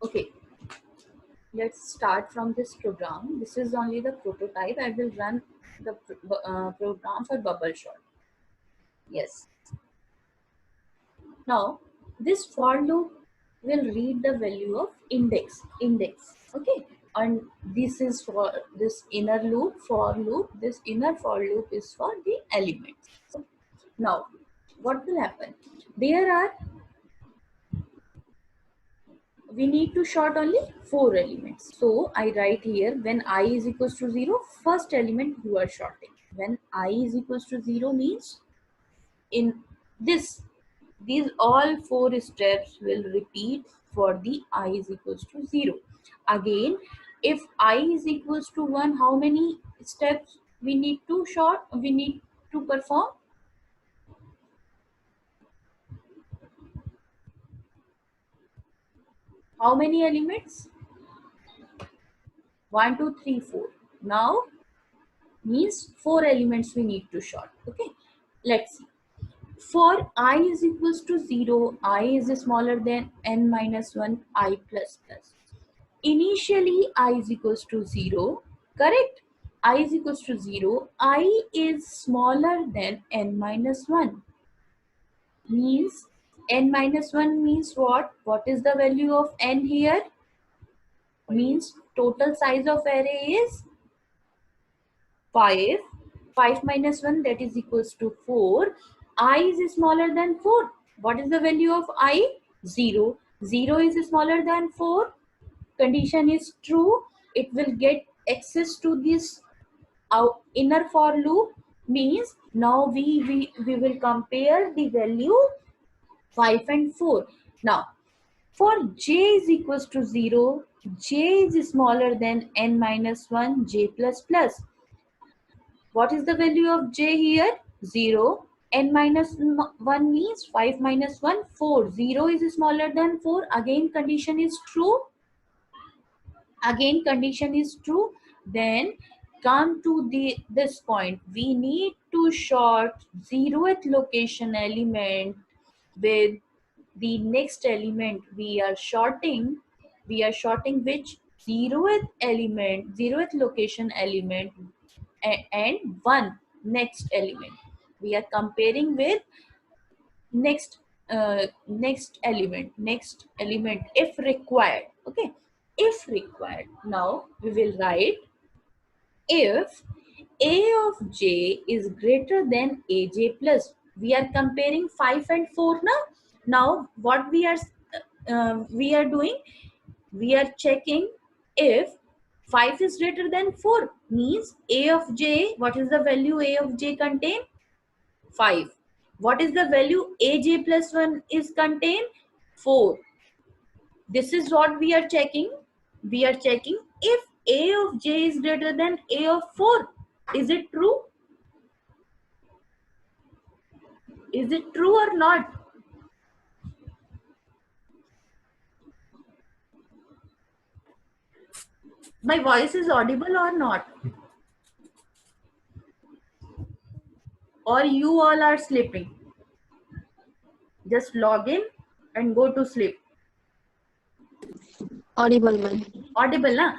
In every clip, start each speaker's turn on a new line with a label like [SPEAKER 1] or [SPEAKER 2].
[SPEAKER 1] Okay, let's start from this program. This is only the prototype. I will run the program for bubble shot. Yes. Now, this for loop will read the value of index. Okay, and this is for this inner loop for loop. This inner for loop is for the elements. So, now, what will happen? There are we need to sort only 4 elements. So I write here when I is equals to 0, first element you are sorting. When I is equals to 0 means in this, these all 4 steps will repeat for the I is equals to 0. Again, if I is equals to 1, how many steps we need to we need to perform? How many elements? 1, 2, 3, 4. Now means 4 elements we need to sort. Okay, let's see. For I is equals to 0, I is smaller than n minus 1, I plus plus. Initially I is equals to 0, correct? I is equals to 0, I is smaller than n minus 1. Means n minus 1 means what? What is the value of n here? Means total size of array is 5. 5 minus 1, that is equals to 4. I is smaller than 4. What is the value of I? 0. 0 is smaller than 4. Condition is true. It will get access to this inner for loop. Means now we will compare the value 5 and 4. Now for j is equals to 0, j is smaller than n minus 1, j plus plus. What is the value of j here? 0. N minus 1 means 5 minus 1, 4. 0 is smaller than 4. Again condition is true. Again condition is true. Then come to this point. We need to sort 0th location element with the next element we are sorting. We are sorting which 0th element, 0th location element and one next element. We are comparing with next next element if required. Okay, if required. Now we will write if a of j is greater than aj plus. We are comparing 5 and 4 now. Now what we are doing, we are checking if 5 is greater than 4 means a of j, what is the value a of j contain? 5. What is the value aj plus 1 is contain? 4. This is what we are checking. We are checking if A of j is greater than A of 4. Is it true? Is it true or not? My voice is audible or not? Or you all are sleeping? Just log in and go to sleep.
[SPEAKER 2] Audible, ma'am.
[SPEAKER 1] Audible, na?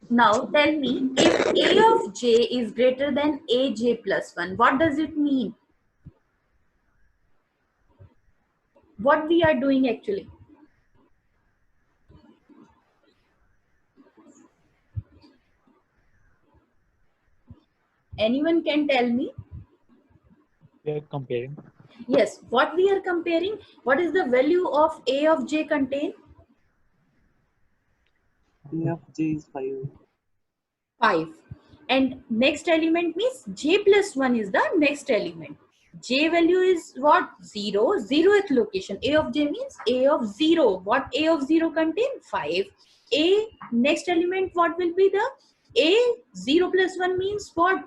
[SPEAKER 1] Now tell me, if A of j is greater than aj plus 1, what does it mean? What we are doing actually? Anyone can tell me?
[SPEAKER 3] We are comparing.
[SPEAKER 1] Yes, what we are comparing? What is the value of A of j contain?
[SPEAKER 4] A of j is 5.
[SPEAKER 1] 5. And next element means j plus 1 is the next element. J value is what? 0. 0th location. A of j means A of 0. What A of 0 contain? 5. A next element, what will be the A? 0 plus 1 means what?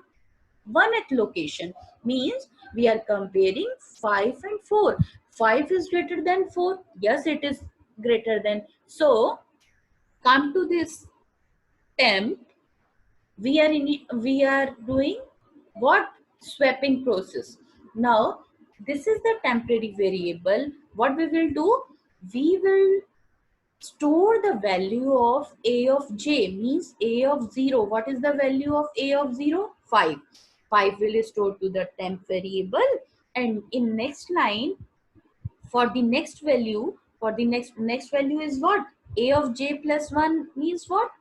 [SPEAKER 1] 1th location. Means we are comparing 5 and 4. 5 is greater than 4. Yes, it is greater than. So come to this temp. We are doing what? Swapping process. Now this is the temporary variable. What we will do? We will store the value of A of j, means A of 0. What is the value of A of 0? 5. 5 will store to the temp variable, and in next line, for the next value, for the next value is what? A of j plus 1 means what?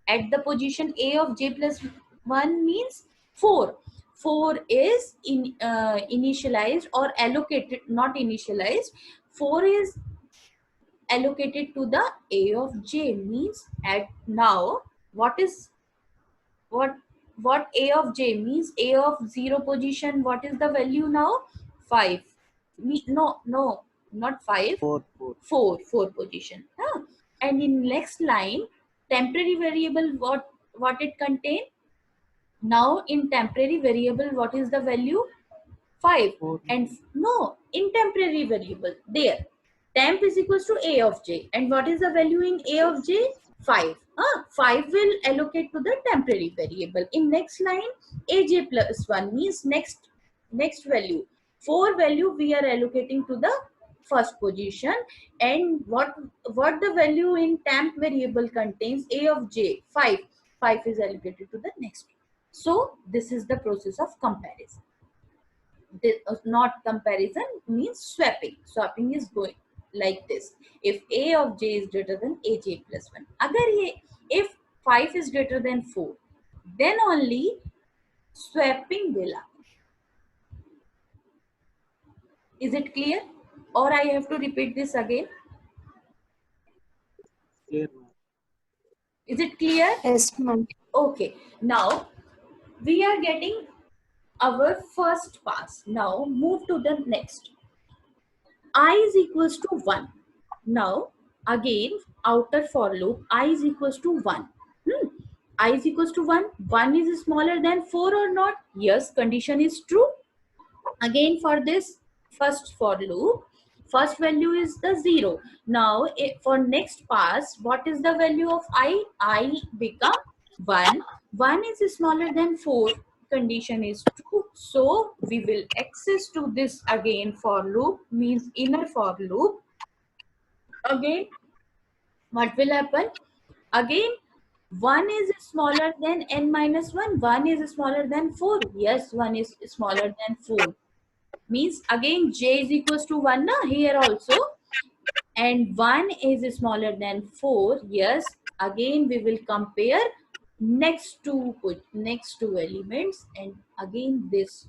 [SPEAKER 1] At the position A of j plus 1 means 4. 4 is initialized or allocated, not initialized. 4 is allocated to the A of j, means at now what is what A of j means? A of 0 position, what is the value now? 5. No, not 5.
[SPEAKER 4] 4.
[SPEAKER 1] 4 position. Huh? And in next line, temporary variable, what it contain? Now in temporary variable, what is the value? 5.
[SPEAKER 4] 4.
[SPEAKER 1] And no, in temporary variable, there temp is equals to A of j, and what is the value in A of j? 5. 5 will allocate to the temporary variable. In next line, aj plus 1 means next value. 4 value we are allocating to the first position, and what the value in temp variable contains? A of j, 5. 5 is allocated to the next. So this is the process of comparison. Not comparison, means swapping. Swapping is going like this. If A of j is greater than aj plus 1, if 5 is greater than 4, then only swapping will happen. Is it clear, or I have to repeat this again?
[SPEAKER 4] Clear.
[SPEAKER 1] Is it clear?
[SPEAKER 2] Yes, ma'am.
[SPEAKER 1] Okay, now we are getting our first pass. Now move to the next. I is equals to 1. Now again, outer for loop, I is equals to 1. I is equals to 1. 1 is smaller than 4 or not? Yes, condition is true. Again, for this first for loop, first value is the 0. Now for next pass, what is the value of I? I become 1. 1 is smaller than 4. Condition is true. So we will access to this again for loop, means inner for loop. Again, what will happen? Again, 1 is smaller than n minus 1. 1 is smaller than 4. Yes, 1 is smaller than 4. Means again j is equals to 1 na, here also. And 1 is smaller than 4. Yes, again we will compare next two elements, and again this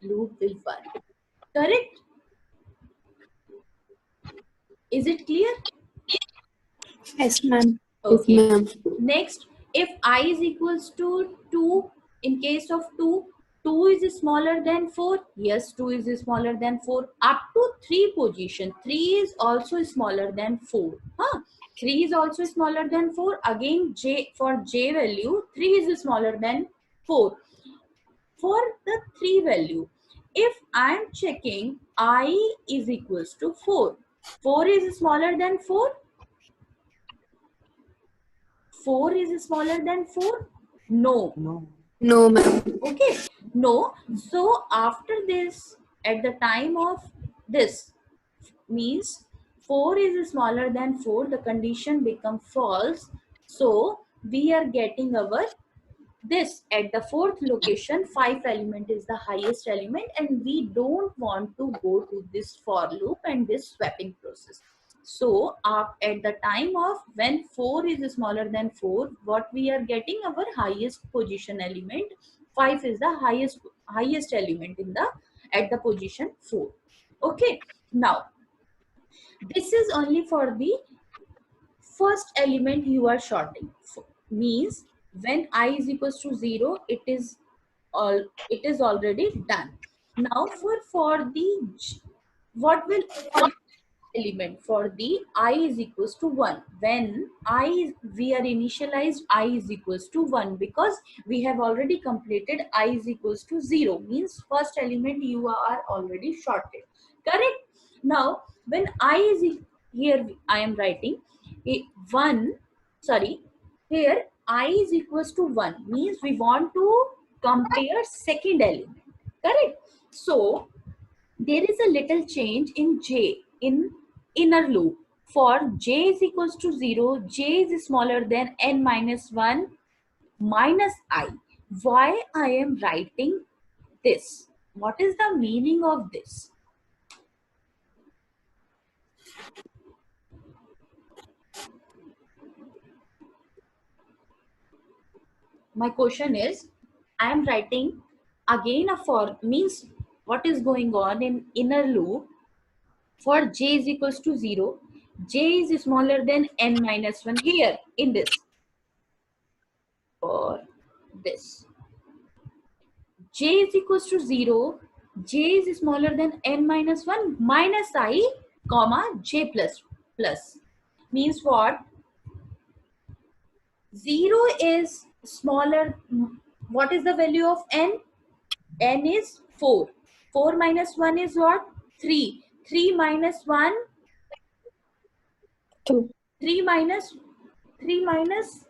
[SPEAKER 1] loop will work. Correct? Is it clear?
[SPEAKER 2] Yes, ma'am.
[SPEAKER 1] Okay.
[SPEAKER 2] Yes, ma'am.
[SPEAKER 1] Next, if I is equals to 2, in case of 2, 2 is smaller than 4. Yes, 2 is smaller than 4. Up to 3 position, 3 is also smaller than 4. 3 is also smaller than 4. Again, for j value, 3 is smaller than 4. For the 3 value, if I am checking I is equals to 4, 4 is smaller than 4. 4 is smaller than 4? No.
[SPEAKER 4] No.
[SPEAKER 2] No, ma'am.
[SPEAKER 1] Okay, no. So after this, at the time of this, means 4 is smaller than 4, the condition become false. So we are getting our this at the fourth location, 5 element is the highest element, and we don't want to go to this for loop and this swapping process. So at the time of when 4 is smaller than 4, what we are getting, our highest position element, 5 is the highest element in the at the position 4. Okay, now this is only for the first element you are sorting. Means when I is equals to 0, it is already done. Now for the what will element for the I is equals to 1, when we are initialized I is equals to 1, because we have already completed I is equals to 0, means first element you are already sorted, correct? Now when I is here, I am writing 1, sorry, here I is equals to 1, means we want to compare second element, correct? So there is a little change in j in inner loop. For j is equals to 0, j is smaller than n minus 1 minus I. Why I am writing this? What is the meaning of this? My question is, I am writing again a for, means what is going on in inner loop. For j is equals to 0, j is smaller than n minus 1 here in this. For this, j is equals to 0, j is smaller than n minus 1 minus I comma j plus plus. Means what? 0 is smaller. What is the value of n? N is 4. 4 minus 1 is what? 3. 3 minus 1,
[SPEAKER 2] 2.
[SPEAKER 1] 3 minus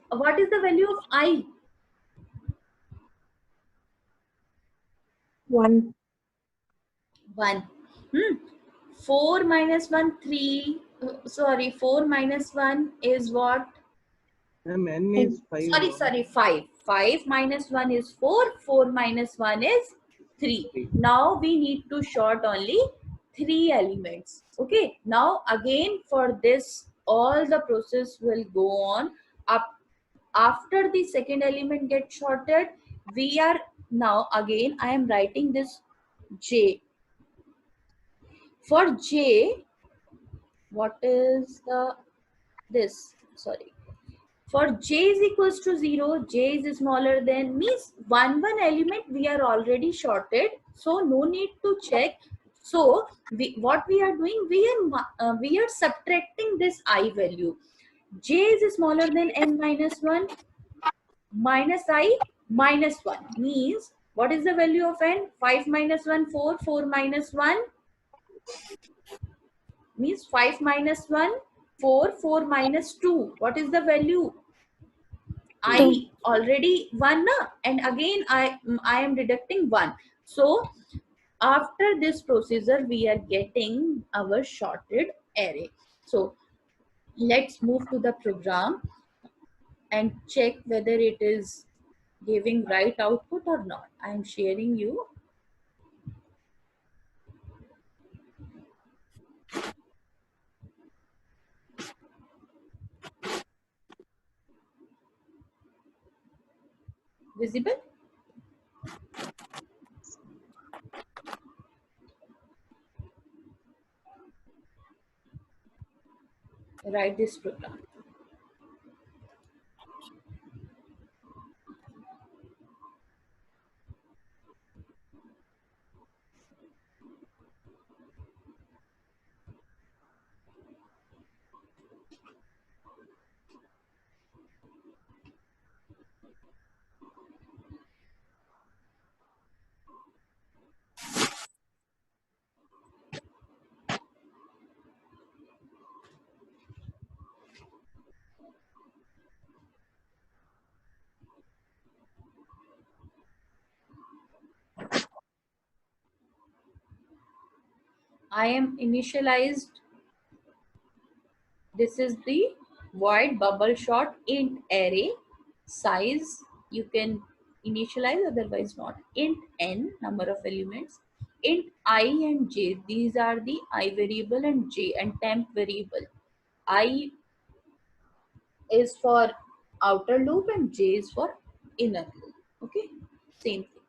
[SPEAKER 1] what is the value of I?
[SPEAKER 2] 1.
[SPEAKER 1] 1. 4 minus 1, 3. Sorry, 4 minus 1 is what?
[SPEAKER 4] N is 5.
[SPEAKER 1] Sorry, 5. 5 minus 1 is 4. 4 minus 1 is 3. Now we need to sort only 3 elements. Okay. Now again for this, all the process will go on. Up after the second element gets sorted, we are now again I am writing this j. For j, what is the this? Sorry. For j is equals to 0, j is smaller than, means one element we are already sorted, so no need to check. So what we are doing, we are subtracting this I value. J is smaller than n minus 1 minus I minus 1, means what is the value of n? 5 minus 1, 4. 4 minus 1 means 5 minus 1, 4. 4 minus 2. What is the value? I already 1 na? And again I am deducting 1. So after this procedure we are getting our sorted array. So let's move to the program and check whether it is giving right output or not. I am sharing you. Visible? Write this program. I am initialized. This is the void bubble shot int array size. You can initialize, otherwise not. Int n, number of elements. Int I and j, these are the I variable and j and temp variable. I is for outer loop and j is for inner loop. Okay, same thing.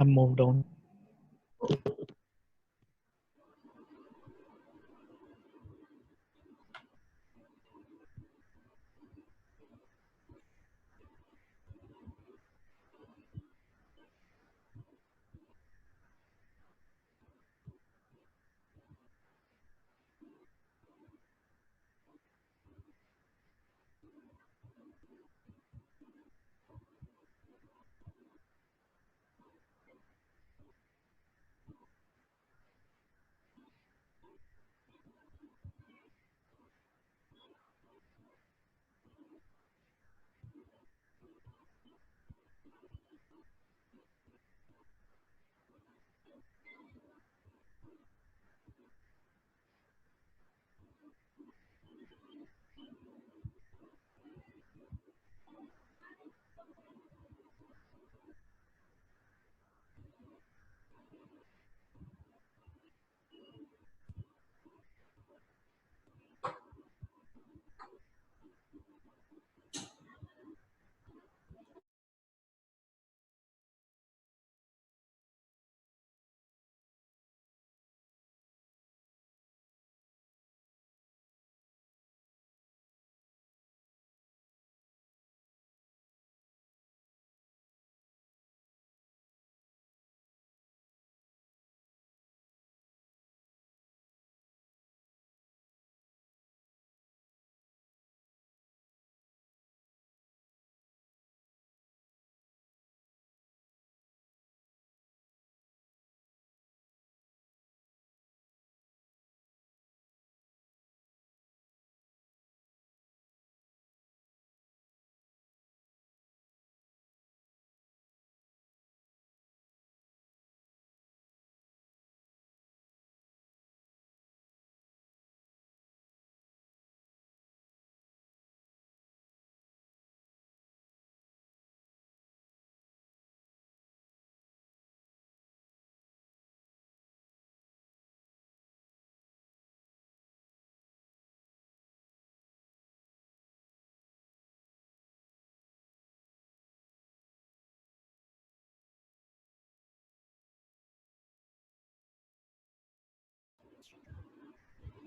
[SPEAKER 3] I moved on.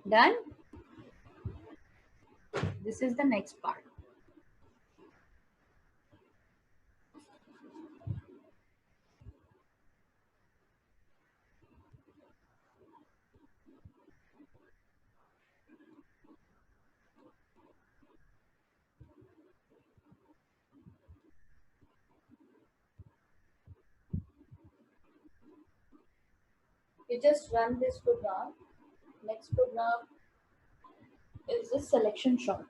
[SPEAKER 1] Done. This is the next part. You just run this program. Next program is the selection sort.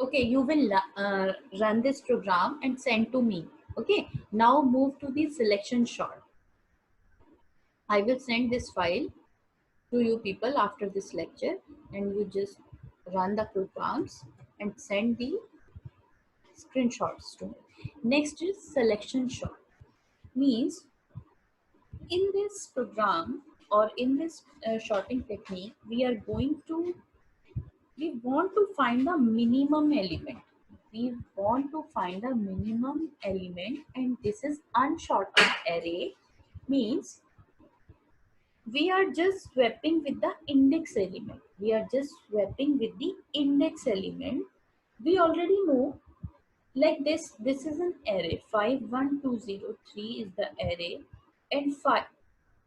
[SPEAKER 1] Okay, you will run this program and send to me. Okay, now move to the selection sort. I will send this file to you people after this lecture, and you just run the programs and send the screenshots to me. Next is selection sort. Means in this program or in this sorting technique, we want to find the minimum element. We want to find the minimum element, and this is unsorted array. Means we are just swapping with the index element. We are just swapping with the index element. We already know, like this is an array. 51203 is the array, and 5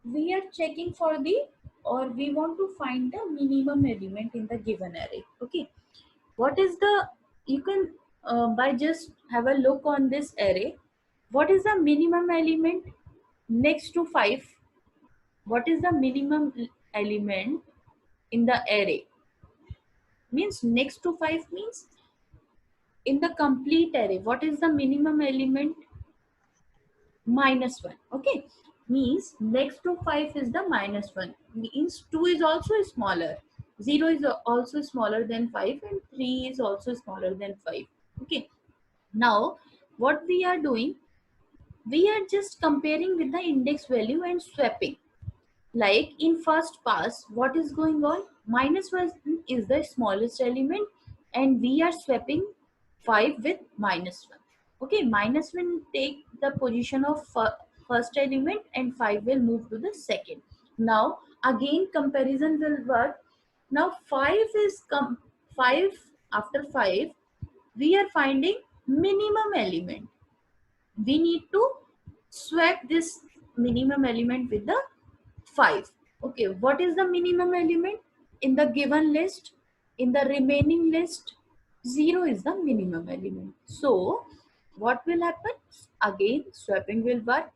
[SPEAKER 1] we are checking for the, or we want to find the minimum element in the given array. Okay, what is the, you can by just have a look on this array. What is the minimum element next to 5? What is the minimum element in the array? Means next to 5 means in the complete array. What is the minimum element? -1. Okay, means next to 5 is the -1. Means 2 is also smaller, 0 is also smaller than 5, and 3 is also smaller than 5. Okay, now what we are doing, we are just comparing with the index value and swapping. Like in first pass, what is going on? -1 is the smallest element, and we are swapping 5 with -1. Okay, -1 take the position of first element, and 5 will move to the second. Now again comparison will work. Now 5 is 5, after 5 we are finding minimum element. We need to swap this minimum element with the 5. Okay, what is the minimum element in the given list? In the remaining list, 0 is the minimum element. So what will happen? Again swapping will work.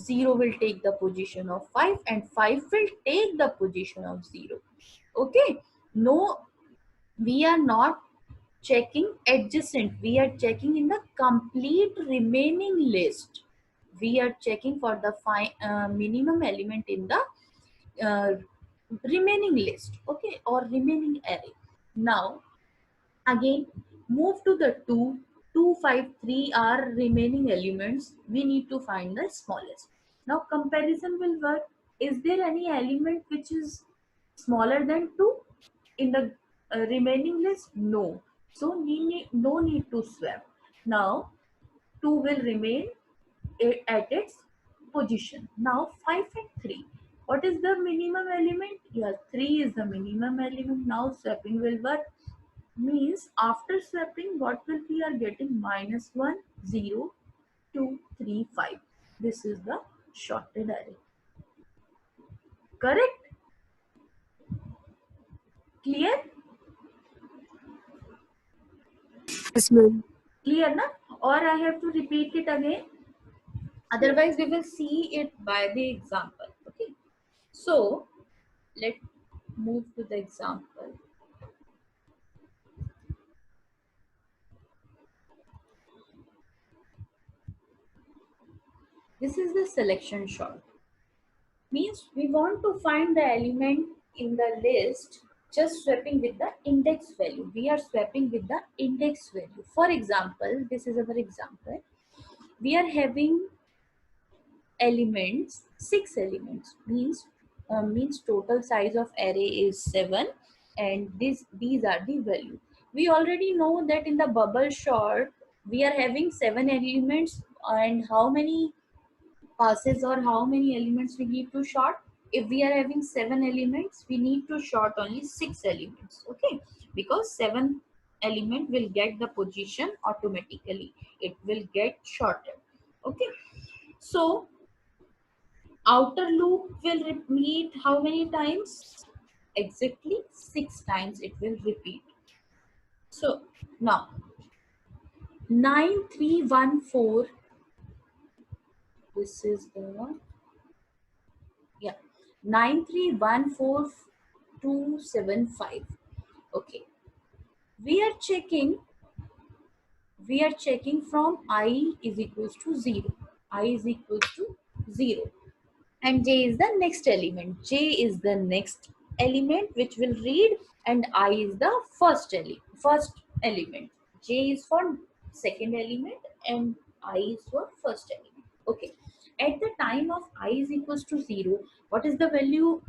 [SPEAKER 1] 0 will take the position of 5 and 5 will take the position of 0. Okay, no, we are not checking adjacent, we are checking in the complete remaining list. We are checking for the minimum element in the uh, remaining list, okay, or remaining array. Now again move to the 2, 2, 5, 3 are remaining elements. We need to find the smallest. Now comparison will work. Is there any element which is smaller than 2 in the remaining list? No. So no need to swap. Now 2 will remain at its position. Now 5 and 3. What is the minimum element? Yeah, 3 is the minimum element. Now swapping will work. Means after swapping, what will we are getting? Minus 1, 0, 2, 3, 5. This is the shorted array. Correct? Clear?
[SPEAKER 2] Yes, ma'am.
[SPEAKER 1] Clear na? Or I have to repeat it again? Otherwise, we will see it by the example. Okay. So, let's move to the example. This is the selection sort. Means we want to find the element in the list just swapping with the index value. We are swapping with the index value. For example, this is our example. We are having elements, 6 elements, means total size of array is 7, and these are the value. We already know that in the bubble sort we are having 7 elements, and how many passes or how many elements we need to sort? If we are having 7 elements, we need to sort only 6 elements, okay, because 7 element will get the position automatically, it will get sorted, okay. So outer loop will repeat how many times? Exactly 6 times it will repeat. So now 9314, this is the one, yeah, 9314275. Okay, we are checking from I is equals to 0, I is equals to 0, and j is the next element, j is the next element which will read, and I is the first element, j is for second element and I is for first element. Okay, at the time of I is equals to 0, what is the value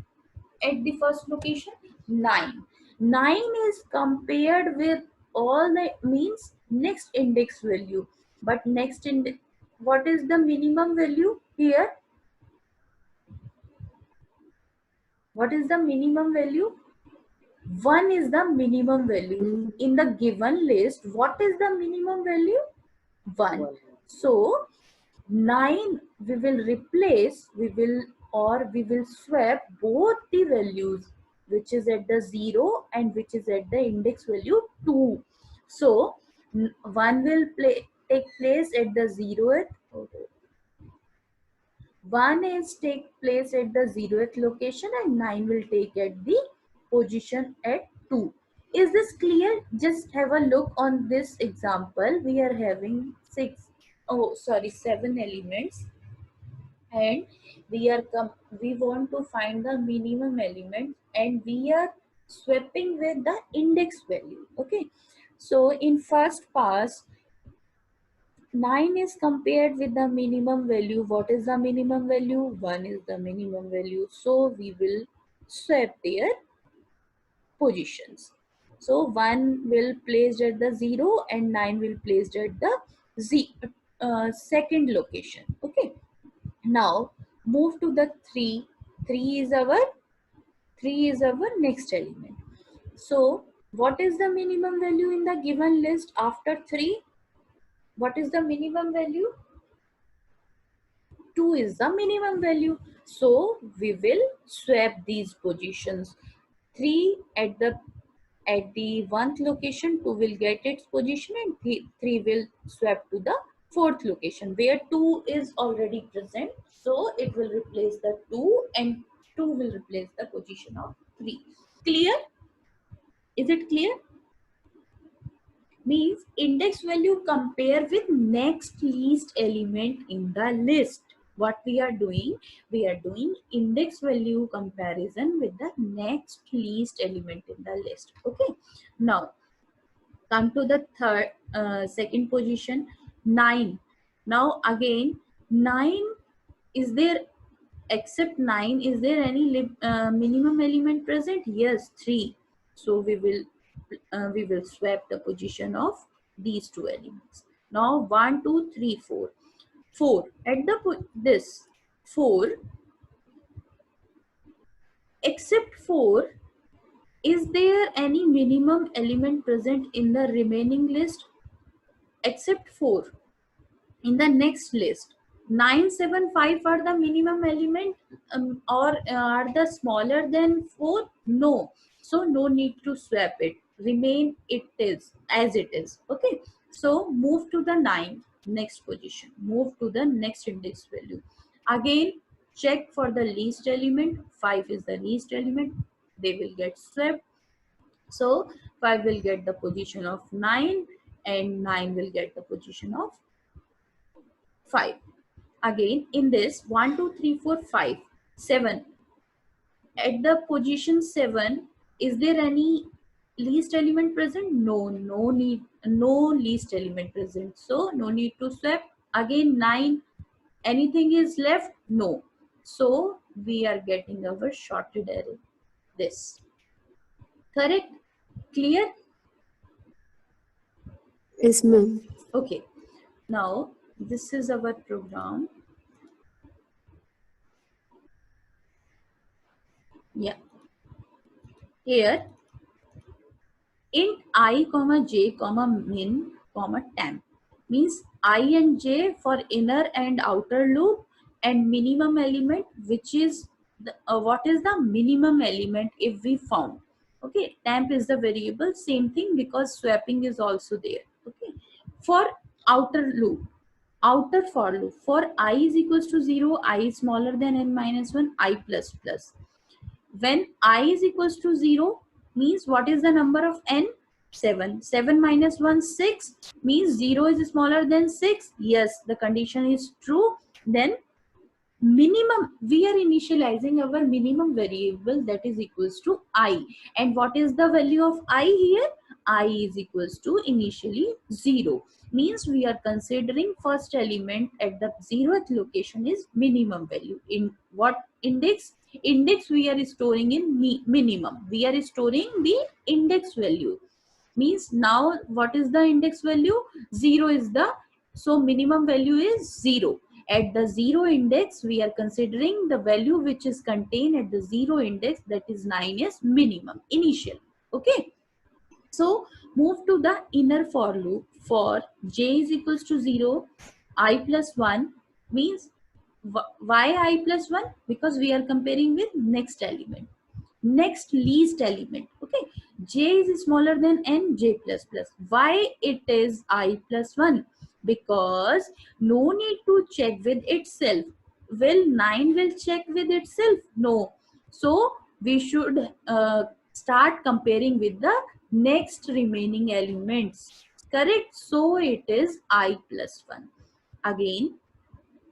[SPEAKER 1] at the first location? 9. 9 is compared with all the means next index value, but what is the minimum value here? What is the minimum value? 1 is the minimum value in the given list. What is the minimum value? 1. So 9 we will replace, we will swap both the values, which is at the 0 and which is at the index value 2. So 1 will take place at the 0th. 1 is take place at the 0th location and 9 will take at the position at 2. Is this clear? Just have a look on this example. We are having 7 elements, and we want to find the minimum element, and we are swapping with the index value. Okay, so in first pass 9 is compared with the minimum value. What is the minimum value? 1 is the minimum value. So we will swap their positions. So 1 will placed at the 0 and 9 will placed at the second location. Okay. Now move to the 3. 3 is our next element. So what is the minimum value in the given list after 3? What is the minimum value? 2 is the minimum value. So we will swap these positions. 3 at the 1st location, 2 will get its position and 3 will swap to the fourth location where 2 is already present. So it will replace the 2 and 2 will replace the position of 3. Clear? Is it clear? Means index value compare with next least element in the list. What we are doing index value comparison with the next least element in the list. Okay, now come to the second position, 9. Now again 9, is there except 9 is there any minimum element present? Yes, 3. So we will swap the position of these two elements. Now 1 2 3 4 4 at the this 4, except 4, is there any minimum element present in the remaining list? Except 4 in the next list, 9 7 5 are the minimum element, or are the smaller than 4? No, so no need to swap it, remain it is as it is. Okay, so move to the 9 next position, move to the next index value. Again check for the least element, 5 is the least element, they will get swept. So 5 will get the position of 9 and 9 will get the position of 5. Again in this 1 2 3 4 5 7, at the position 7, is there any least element present? No need, no least element present, so no need to swap. Again 9, anything is left? No, so we are getting our shorted array, this. Correct? Clear?
[SPEAKER 2] Yes, ma'am.
[SPEAKER 1] Okay, now this is our program. Yeah, here int I comma j comma min comma temp means I and j for inner and outer loop, and minimum element, which is the, what is the minimum element if we found. Okay, temp is the variable, same thing because swapping is also there. Okay, for outer loop, outer for loop, for I is equals to 0, I is smaller than n minus 1, I plus plus. When I is equals to 0 means what is the number of n? 7. 7 minus 1, 6 means 0 is smaller than 6. Yes, the condition is true. Then minimum, we are initializing our minimum variable, that is equals to I. And what is the value of I here? I is equals to initially 0. Means we are considering first element at the 0th location is minimum value. In what index? Index we are storing in minimum. We are storing the index value. Means now what is the index value? 0 is the, so minimum value is 0. At the 0 index, we are considering the value which is contained at the 0 index, that is 9 is minimum, initial. Okay. So move to the inner for loop. For j is equals to 0, I plus 1 means why I plus 1? Because we are comparing with next element, next least element. Okay, j is smaller than n, j plus plus. Why it is I plus 1? Because no need to check with itself. Will 9 will check with itself? No. So we should start comparing with the next remaining elements. Correct? So it is I plus 1. Again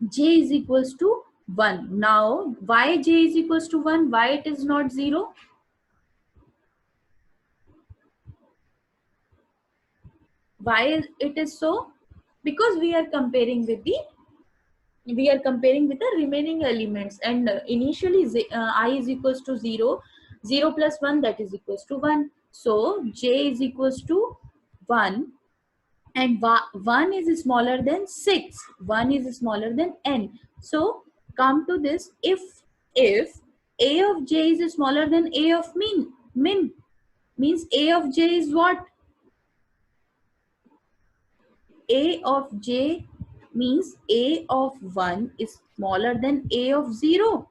[SPEAKER 1] j is equals to 1. Now why j is equals to 1? Why it is not 0? Why it is so? Because we are comparing with the remaining elements, and initially I is equals to 0, 0 plus 1, that is equals to 1. So j is equals to 1 and 1 is smaller than 6, 1 is smaller than n. So come to this, if a of j is smaller than a of min means a of j is what? A of j means a of 1 is smaller than a of 0.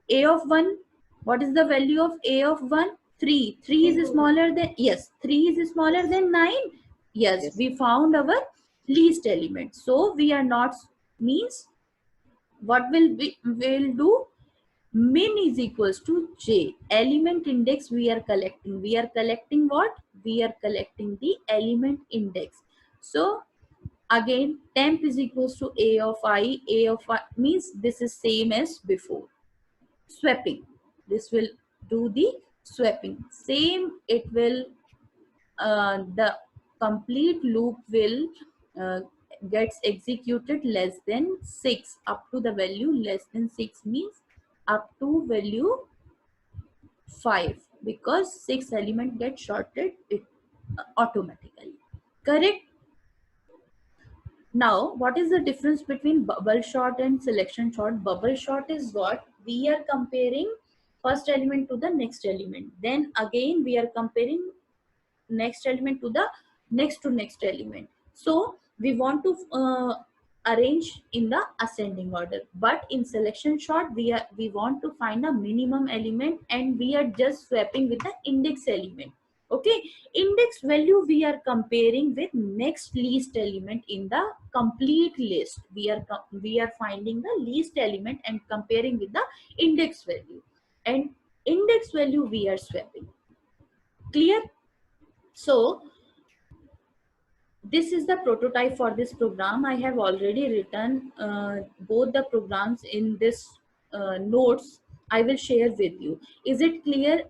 [SPEAKER 1] A of 1, what is the value of a of 1? 3. 3 is smaller than, yes, 3 is smaller than 9. Yes, we found our least element. So we are not, means what will do, min is equals to j. Element index we are collecting. We are collecting what? We are collecting the element index. So again, temp is equals to a of I. A of I means this is same as before. Swapping. This will do the swapping. Same, it will, the complete loop will gets executed less than 6 up to the value less than 6, means up to value 5, because 6 element get shorted it automatically. Correct? Now, what is the difference between bubble sort and selection sort? Bubble sort is what? We are comparing first element to the next element. Then again, we are comparing next element to the next element. So we want to arrange in the ascending order. But in selection sort, we want to find a minimum element, and we are just swapping with the index element. Okay, index value we are comparing with next least element in the complete list. We are finding the least element and comparing with the index value, and index value we are swapping. Clear? So this is the prototype for this program. I have already written both the programs in this notes. I will share with you. Is it clear?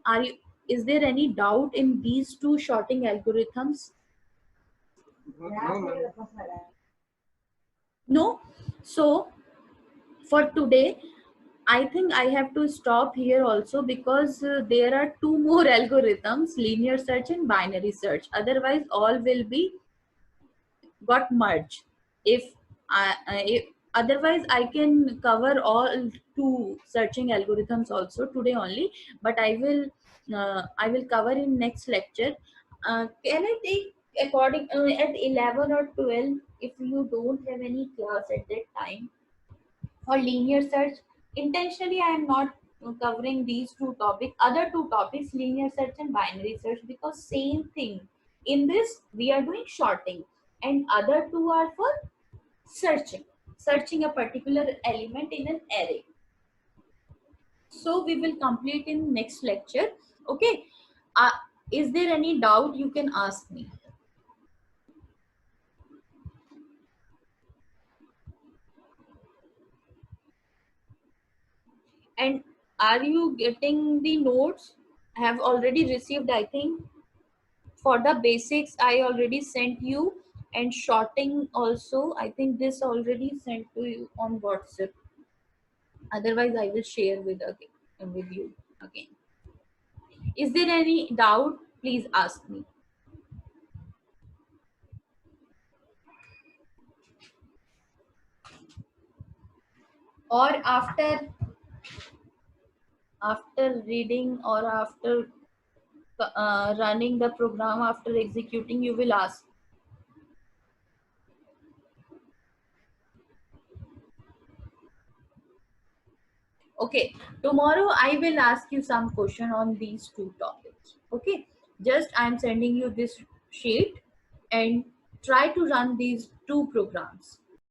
[SPEAKER 1] Is there any doubt in these two sorting algorithms?
[SPEAKER 4] No, ma'am.
[SPEAKER 1] No? So for today, I think I have to stop here also, because there are two more algorithms, linear search and binary search. Otherwise, all will be got merged. If otherwise I can cover all two searching algorithms also today only, but I will cover in next lecture. Can I take according at 11 or 12 if you don't have any class at that time? For linear search, intentionally I am not covering these two topics, other two topics, linear search and binary search, because same thing. In this we are doing sorting, and other two are for searching a particular element in an array. So we will complete in next lecture. Okay, uh, is there any doubt? You can ask me. And are you getting the notes? I have already received, I think. For the basics I already sent you, and sorting also I think this already sent to you on WhatsApp. Otherwise I will share with you again. Is there any doubt? Please ask me. Or after reading, or after running the program, after executing, you will ask. Okay, tomorrow I will ask you some question on these two topics. Okay, just I'm sending you this sheet, and try to run these two programs.